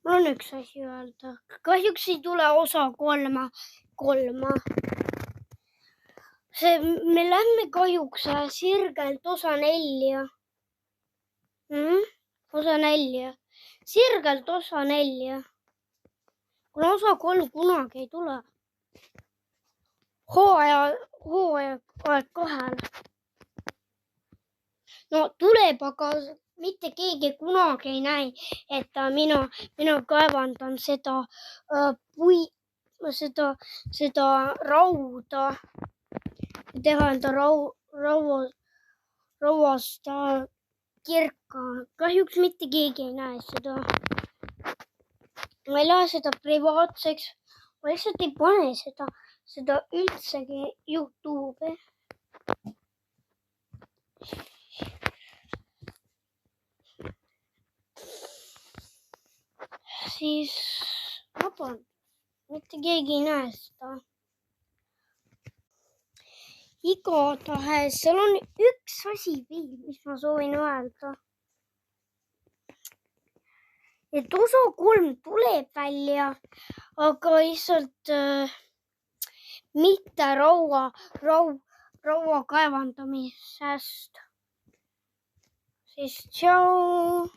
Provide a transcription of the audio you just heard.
mul on üks asi öelda. Kahjuks ei tule osa kolma. Me lähme kahjuks sirgelt osa 4. Osa 4. Sirgelt osa 4. Kuna osa 3 kunagi ei tule. Hooaja kahel. No tuleb, aga mitte keegi kunagi ei näe, et mina kaevandan seda rauda. Teha enda rauast kirka. Kahjuks mitte keegi ei näe seda. Ma ei lähe seda privaatseks. Ma lihtsalt ei pane seda üldsegi YouTube'i. Siis mitte keegi ei näe seda. Igatahes seal on üks asi veel, mis ma soovin öelda. Et osa 3 tuleb välja, aga lihtsalt mitte raua kaevandamisest. Siis tšau.